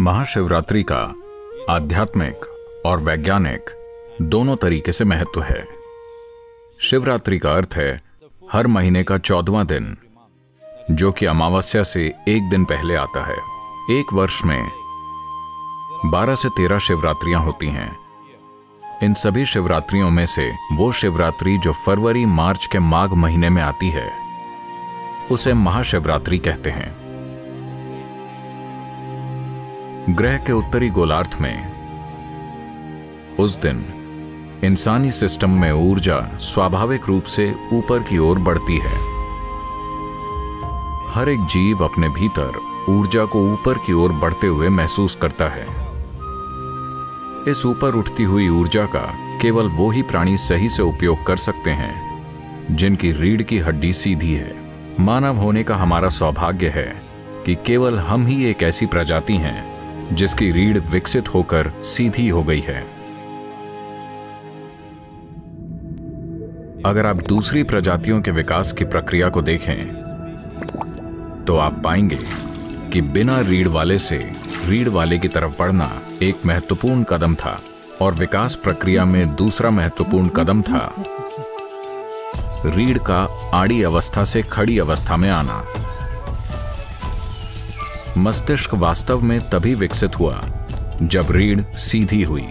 महाशिवरात्रि का आध्यात्मिक और वैज्ञानिक दोनों तरीके से महत्व है। शिवरात्रि का अर्थ है हर महीने का 14वां दिन, जो कि अमावस्या से एक दिन पहले आता है। एक वर्ष में 12 से 13 शिवरात्रियां होती हैं। इन सभी शिवरात्रियों में से वो शिवरात्रि जो फरवरी मार्च के माघ महीने में आती है, उसे महाशिवरात्रि कहते हैं। ग्रह के उत्तरी गोलार्ध में उस दिन इंसानी सिस्टम में ऊर्जा स्वाभाविक रूप से ऊपर की ओर बढ़ती है। हर एक जीव अपने भीतर ऊर्जा को ऊपर की ओर बढ़ते हुए महसूस करता है। इस ऊपर उठती हुई ऊर्जा का केवल वो ही प्राणी सही से उपयोग कर सकते हैं जिनकी रीढ़ की हड्डी सीधी है। मानव होने का हमारा सौभाग्य है कि केवल हम ही एक ऐसी प्रजाति हैं जिसकी रीढ़ विकसित होकर सीधी हो गई है। अगर आप दूसरी प्रजातियों के विकास की प्रक्रिया को देखें तो आप पाएंगे कि बिना रीढ़ वाले से रीढ़ वाले की तरफ बढ़ना एक महत्वपूर्ण कदम था, और विकास प्रक्रिया में दूसरा महत्वपूर्ण कदम था रीढ़ का आड़ी अवस्था से खड़ी अवस्था में आना। मस्तिष्क वास्तव में तभी विकसित हुआ जब रीढ़ सीधी हुई।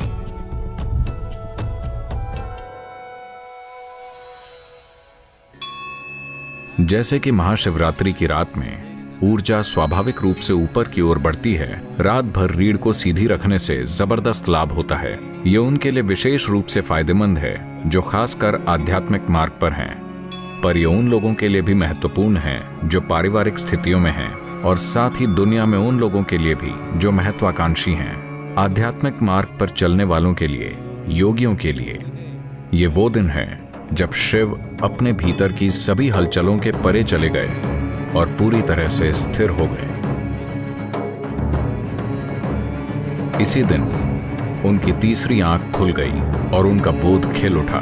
जैसे कि महाशिवरात्रि की रात में ऊर्जा स्वाभाविक रूप से ऊपर की ओर बढ़ती है, रात भर रीढ़ को सीधी रखने से जबरदस्त लाभ होता है। ये उनके लिए विशेष रूप से फायदेमंद है जो खासकर आध्यात्मिक मार्ग पर हैं, पर यह उन लोगों के लिए भी महत्वपूर्ण है जो पारिवारिक स्थितियों में हैं, और साथ ही दुनिया में उन लोगों के लिए भी जो महत्वाकांक्षी हैं। आध्यात्मिक मार्ग पर चलने वालों के लिए, योगियों के लिए, ये वो दिन है जब शिव अपने भीतर की सभी हलचलों के परे चले गए और पूरी तरह से स्थिर हो गए। इसी दिन उनकी तीसरी आंख खुल गई और उनका बोध खिल उठा।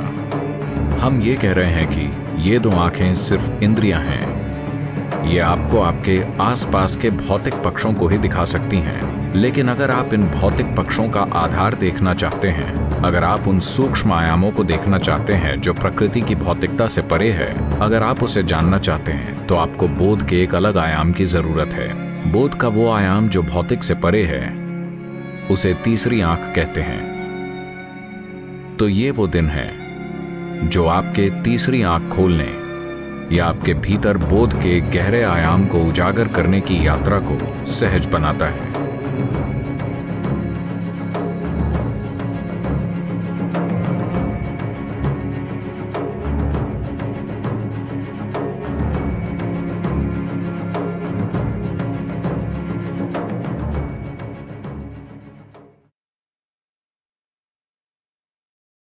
हम ये कह रहे हैं कि ये दो आंखें सिर्फ इंद्रियां हैं। ये आपको आपके आसपास के भौतिक पक्षों को ही दिखा सकती हैं, लेकिन अगर आप इन भौतिक पक्षों का आधार देखना चाहते हैं, अगर आप उन सूक्ष्म आयामों को देखना चाहते हैं जो प्रकृति की भौतिकता से परे है, अगर आप उसे जानना चाहते हैं, तो आपको बोध के एक अलग आयाम की जरूरत है। बोध का वो आयाम जो भौतिक से परे है, उसे तीसरी आंख कहते हैं। तो ये वो दिन है जो आपके तीसरी आंख खोलने या आपके भीतर बोध के गहरे आयाम को उजागर करने की यात्रा को सहज बनाता है।